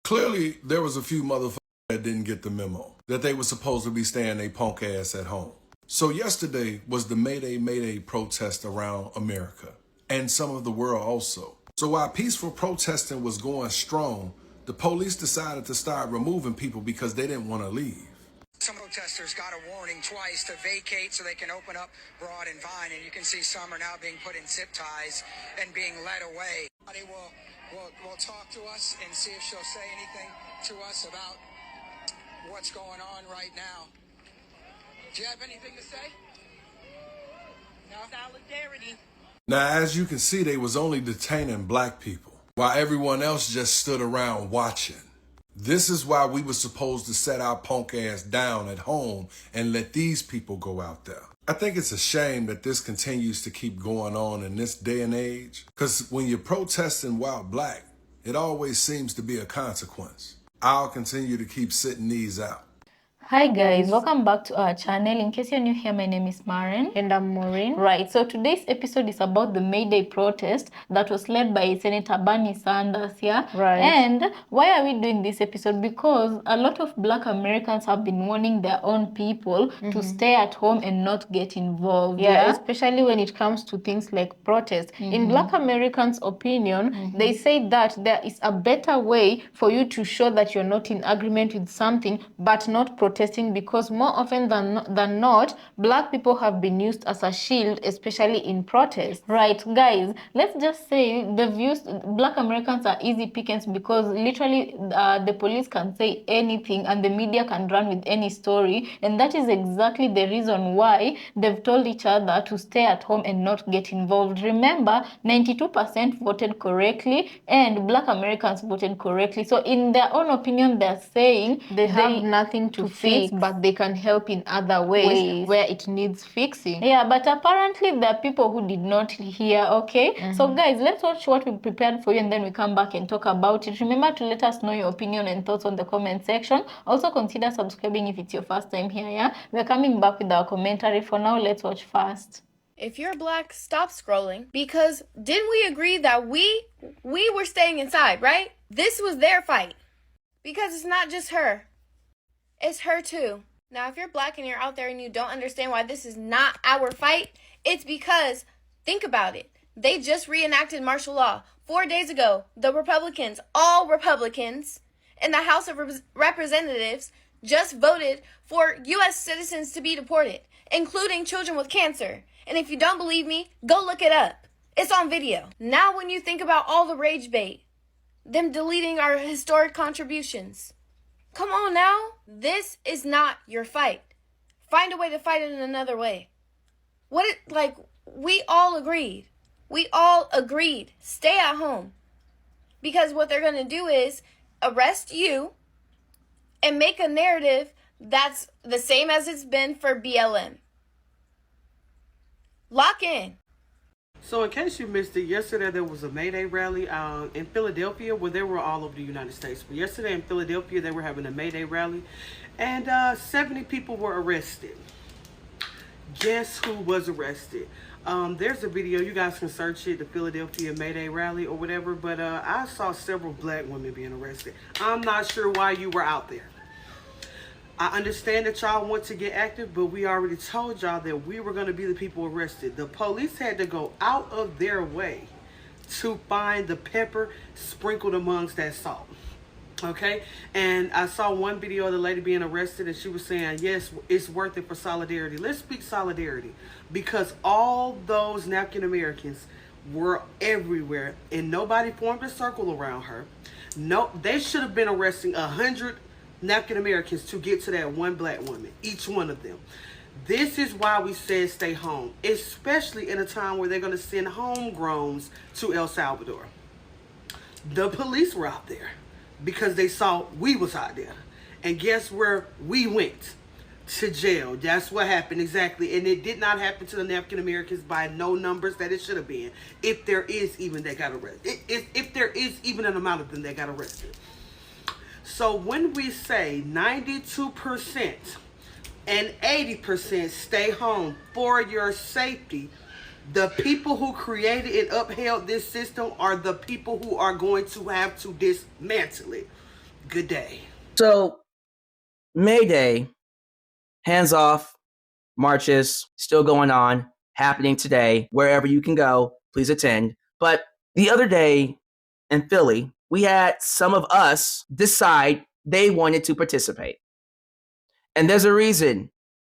Clearly, there was a few motherfuckers that didn't get the memo, that they were supposed to be staying their punk ass at home. So yesterday was the Mayday, Mayday protest around America, and some of the world also. So while peaceful protesting was going strong, the police decided to start removing people because they didn't want to leave. Some protesters got a warning twice to vacate so they can open up Broad and Vine, and you can see some are now being put in zip ties and being led away. They will talk to us and see if she'll say anything to us about what's going on right now. Do you have anything to say? No? Solidarity. Now, as you can see, they was only detaining black people, while everyone else just stood around watching. This is why we were supposed to set our punk ass down at home and let these people go out there. I think it's a shame that this continues to keep going on in this day and age, because when you're protesting while black, it always seems to be a consequence. I'll continue to keep sitting these out. Hi guys, welcome back to our channel. In case you're new here, my name is Maren. And I'm Maureen. Right, so today's episode is about the Mayday protest that was led by Senator Bernie Sanders here. Right. And why are we doing this episode? Because a lot of black Americans have been warning their own people to stay at home and not get involved. Yeah, especially when it comes to things like protest. In black Americans' opinion, they say that there is a better way for you to show that you're not in agreement with something, but not protesting, because more often than not, black people have been used as a shield, especially in protest. Right, guys, let's just say the views, black Americans are easy pickings because literally the police can say anything and the media can run with any story, and that is exactly the reason why they've told each other to stay at home and not get involved. Remember, 92% voted correctly and black Americans voted correctly. So in their own opinion, they're saying They have nothing to fix, but they can help in other ways where it needs fixing. Yeah, but apparently there are people who did not hear, okay? So guys, let's watch what we prepared for you and then we come back and talk about it. Remember to let us know your opinion and thoughts on the comment section. Also consider subscribing if it's your first time here, yeah? We're coming back with our commentary. For now, let's watch first. If you're black, stop scrolling, because didn't we agree that we were staying inside, right? This was their fight, because it's not just her. It's her too. Now, if you're black and you're out there and you don't understand why this is not our fight, it's because, think about it. They just reenacted martial law 4 days ago. The Republicans, all Republicans in the House of Representatives just voted for U.S. citizens to be deported, including children with cancer. And if you don't believe me, go look it up. It's on video. Now, when you think about all the rage bait, them deleting our historic contributions, come on now. This is not your fight. Find a way to fight it in another way. We all agreed. We all agreed. Stay at home. Because what they're going to do is arrest you and make a narrative that's the same as it's been for BLM. Lock in. So in case you missed it, yesterday there was a Mayday rally in Philadelphia. Well, they were all over the United States. But yesterday in Philadelphia, they were having a Mayday rally. And 70 people were arrested. Guess who was arrested? There's a video. You guys can search it, the Philadelphia Mayday rally or whatever. But I saw several black women being arrested. I'm not sure why you were out there. I understand that y'all want to get active, but we already told y'all that we were going to be the people arrested. The police had to go out of their way to find the pepper sprinkled amongst that salt. Okay? And I saw one video of the lady being arrested, and she was saying, yes, it's worth it for solidarity. Let's speak solidarity, because all those African Americans were everywhere, and nobody formed a circle around her. No, they should have been arresting 100 African Americans to get to that one black woman, each one of them. This is why we said stay home, especially in a time where they're going to send homegrowns to El Salvador. The police were out there because they saw we was out there. And guess where we went? To jail. That's what happened exactly. And it did not happen to the African Americans by no numbers that it should have been. If there is even that got arrested. If there is even an amount of them that got arrested. So when we say 92% and 80% stay home for your safety, the people who created and upheld this system are the people who are going to have to dismantle it. Good day. So, Mayday, hands off, marches, still going on, happening today. Wherever you can go, please attend. But the other day in Philly, we had some of us decide they wanted to participate. And there's a reason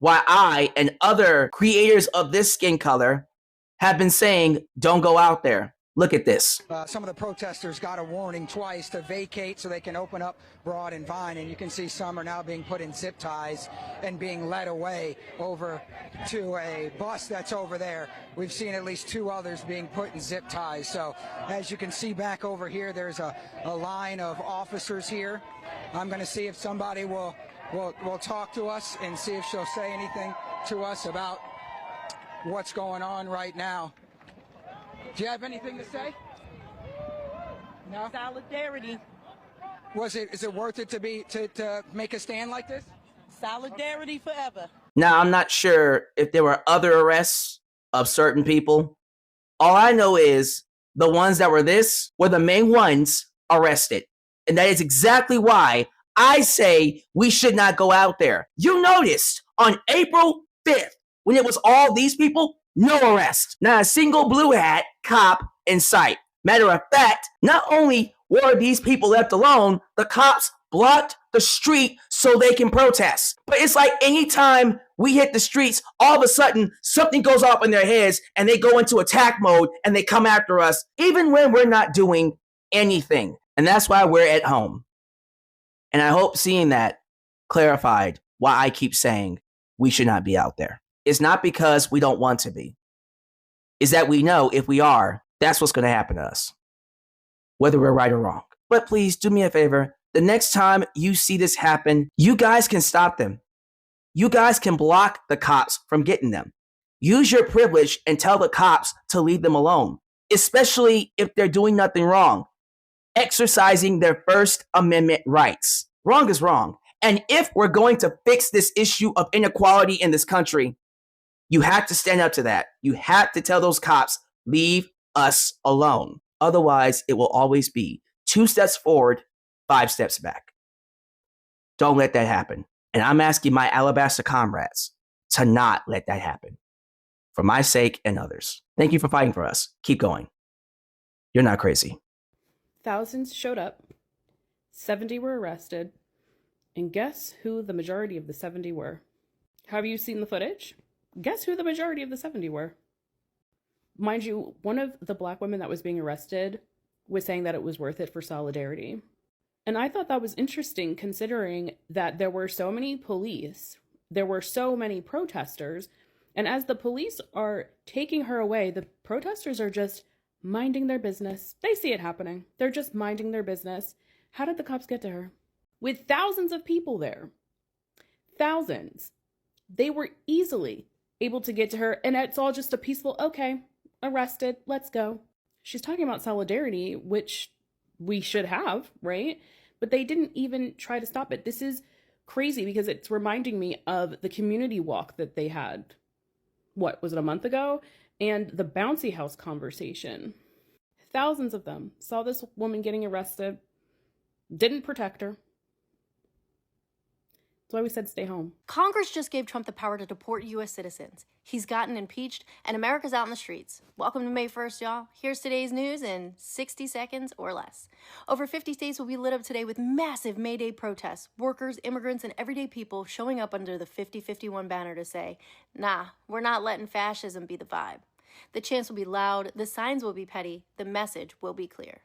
why I and other creators of this skin color have been saying, don't go out there. Look at this. Some of the protesters got a warning twice to vacate so they can open up Broad and Vine, and you can see some are now being put in zip ties and being led away over to a bus that's over there. We've seen at least 2 others being put in zip ties. So as you can see back over here, there's a line of officers here. I'm going to see if somebody will talk to us and see if she'll say anything to us about what's going on right now. Do you have anything to say? No? Solidarity. Is it worth it to make a stand like this? Solidarity forever. Now, I'm not sure if there were other arrests of certain people. All I know is the ones that were the main ones arrested. And that is exactly why I say we should not go out there. You noticed on April 5th, when it was all these people, no arrest. Not a single blue hat cop in sight. Matter of fact, not only were these people left alone, the cops blocked the street so they can protest. But it's like anytime we hit the streets, all of a sudden something goes off in their heads and they go into attack mode and they come after us, even when we're not doing anything. And that's why we're at home. And I hope seeing that clarified why I keep saying we should not be out there. It's not because we don't want to be. It's that we know if we are, that's what's going to happen to us, whether we're right or wrong. But please do me a favor. The next time you see this happen, you guys can stop them. You guys can block the cops from getting them. Use your privilege and tell the cops to leave them alone, especially if they're doing nothing wrong, exercising their First Amendment rights. Wrong is wrong. And if we're going to fix this issue of inequality in this country, you have to stand up to that. You have to tell those cops, leave us alone. Otherwise, it will always be 2 steps forward, 5 steps back. Don't let that happen. And I'm asking my Alabaster comrades to not let that happen. For my sake and others. Thank you for fighting for us. Keep going. You're not crazy. Thousands showed up. 70 were arrested. And guess who the majority of the 70 were? Have you seen the footage? Guess who the majority of the 70 were? Mind you, one of the black women that was being arrested was saying that it was worth it for solidarity. And I thought that was interesting considering that there were so many police, there were so many protesters, and as the police are taking her away, the protesters are just minding their business. They see it happening. They're just minding their business. How did the cops get to her? With thousands of people there. Thousands. They were easily able to get to her, and it's all just a peaceful, okay, arrested, let's go. She's talking about solidarity, which we should have, right? But they didn't even try to stop it. This is crazy because it's reminding me of the community walk that they had, what, was it a month ago? And the bouncy house conversation. Thousands of them saw this woman getting arrested, didn't protect her. That's why we said stay home. Congress just gave Trump the power to deport U.S. citizens. He's gotten impeached, and America's out in the streets. Welcome to May 1st, y'all. Here's today's news in 60 seconds or less. Over 50 states will be lit up today with massive Mayday protests. Workers, immigrants, and everyday people showing up under the 5051 banner to say, nah, we're not letting fascism be the vibe. The chants will be loud, the signs will be petty, the message will be clear.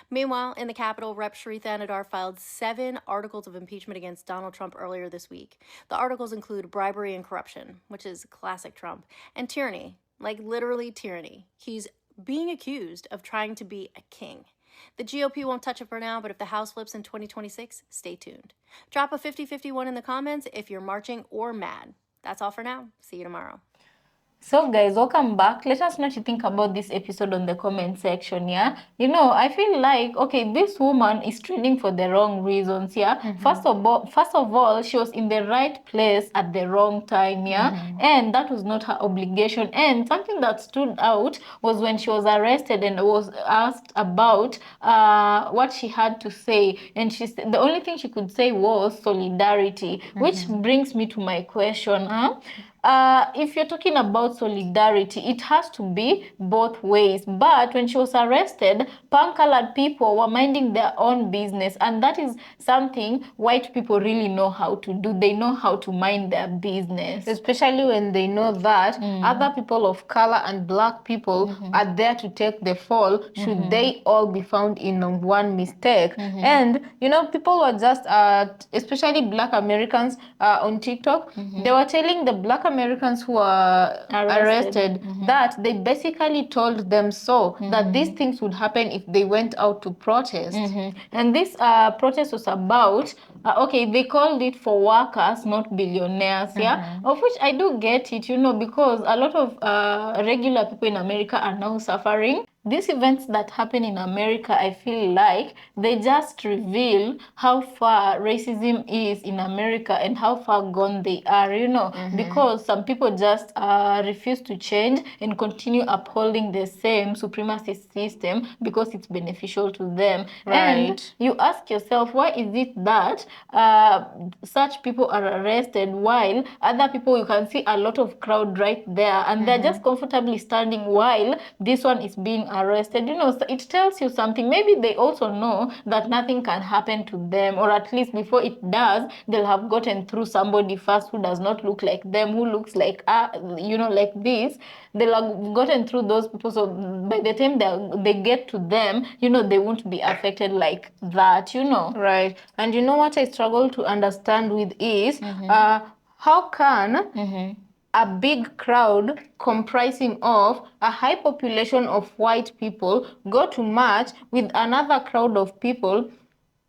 Meanwhile, in the Capitol, Rep. Shretha Anadar filed 7 articles of impeachment against Donald Trump earlier this week. The articles include bribery and corruption, which is classic Trump, and tyranny, like literally tyranny. He's being accused of trying to be a king. The GOP won't touch it for now, but if the House flips in 2026, stay tuned. Drop a 5051 in the comments if you're marching or mad. That's all for now. See you tomorrow. So guys, welcome back. Let us know what you think about this episode on the comment section, yeah? You know, I feel like, okay, this woman is trending for the wrong reasons, yeah? First of all, she was in the right place at the wrong time, yeah? And that was not her obligation. And something that stood out was when she was arrested and was asked about what she had to say. And the only thing she could say was solidarity, which brings me to my question, huh? If you're talking about solidarity, it has to be both ways. But when she was arrested, pan-colored people were minding their own business, and that is something white people really know how to do. They know how to mind their business, especially when they know that other people of color and black people are there to take the fall should they all be found in one mistake. And you know, people were just especially black Americans on TikTok, they were telling the black Americans who are arrested that they basically told them so that these things would happen if they went out to protest. And this protest was about, okay, they called it for workers, not billionaires, yeah? Of which I do get it, you know, because a lot of regular people in America are now suffering. These events that happen in America, I feel like they just reveal how far racism is in America and how far gone they are, you know, because some people just refuse to change and continue upholding the same supremacy system because it's beneficial to them. And you ask yourself, why is it that such people are arrested while other people, you can see a lot of crowd right there and they're just comfortably standing while this one is being arrested? You know, so it tells you something. Maybe they also know that nothing can happen to them, or at least before it does, they'll have gotten through somebody first who does not look like them, who looks like, you know, like this. They'll have gotten through those people, so by the time they get to them, you know, they won't be affected like that, you know. Right. And you know what I struggle to understand with is how can a big crowd comprising of a high population of white people go to march with another crowd of people?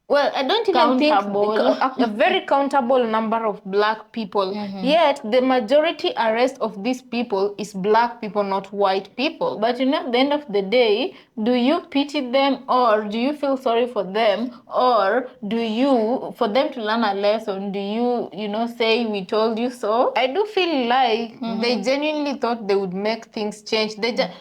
Well, I don't even think a very countable number of black people. Yet the majority arrest of these people is black people, not white people. But you know, at the end of the day, do you pity them, or do you feel sorry for them, or do you, for them to learn a lesson, do you, you know, say we told you so? I do feel like they genuinely thought they would make things change. They just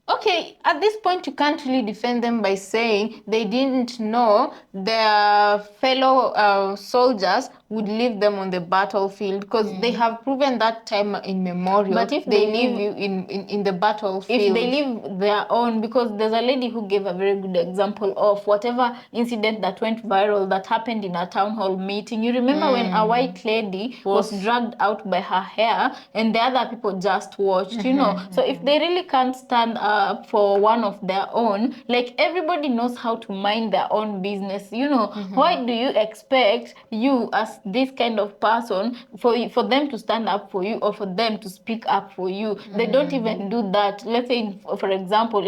okay, at this point, you can't really defend them by saying they didn't know their fellow soldiers would leave them on the battlefield, because they have proven that time immemorial. But if they leave you in the battlefield. If they leave their own, because there's a lady who gave a very good example of whatever incident that went viral that happened in a town hall meeting. You remember when a white lady was dragged out by her hair and the other people just watched, you know. So if they really can't stand up for one of their own, like everybody knows how to mind their own business, you know. Why do you expect you as this kind of person for them to stand up for you or for them to speak up for you? They don't even do that. Let's say, for example,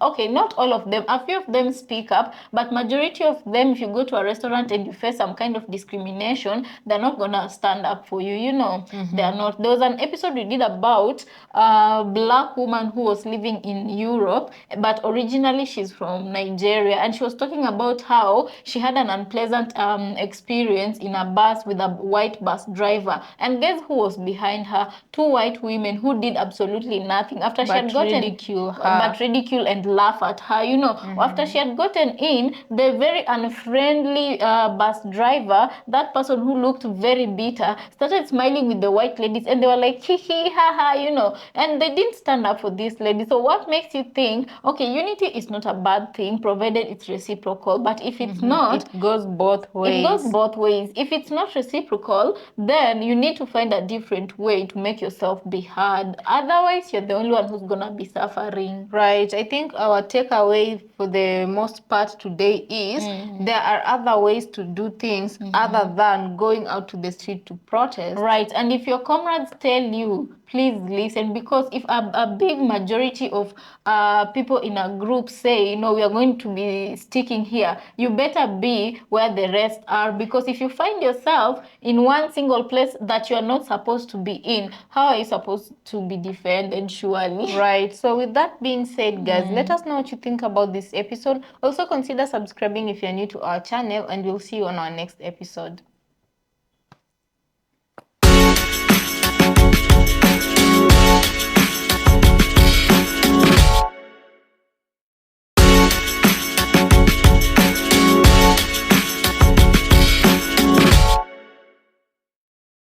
okay, not all of them, a few of them speak up, but majority of them, if you go to a restaurant and you face some kind of discrimination, they're not gonna stand up for you, you know. They're not. There was an episode we did about a black woman who was living in Europe, but originally she's from Nigeria, and she was talking about how she had an unpleasant experience in a bus with a white bus driver, and guess who was behind her? Two white women who did absolutely nothing after she had gotten ridicule and laugh at her, you know. After she had gotten in, the very unfriendly bus driver, that person who looked very bitter, started smiling with the white ladies, and they were like, hee hee ha ha, you know, and they didn't stand up for this lady. So what makes you think, okay, unity is not a bad thing provided it's reciprocal? But if it's not, it goes both ways. It goes both ways. If it's not reciprocal, then you need to find a different way to make yourself be heard. Otherwise, you're the only one who's gonna be suffering. Right. I think our takeaway for the most part today is there are other ways to do things other than going out to the street to protest. Right. And if your comrades tell you please listen, because if a big majority of people in a group say, no, we are going to be sticking here, you better be where the rest are, because if you find yourself in one single place that you are not supposed to be in, how are you supposed to be defended, surely? Right. So with that being said, guys, let us know what you think about this episode. Also consider subscribing if you're new to our channel, and we'll see you on our next episode.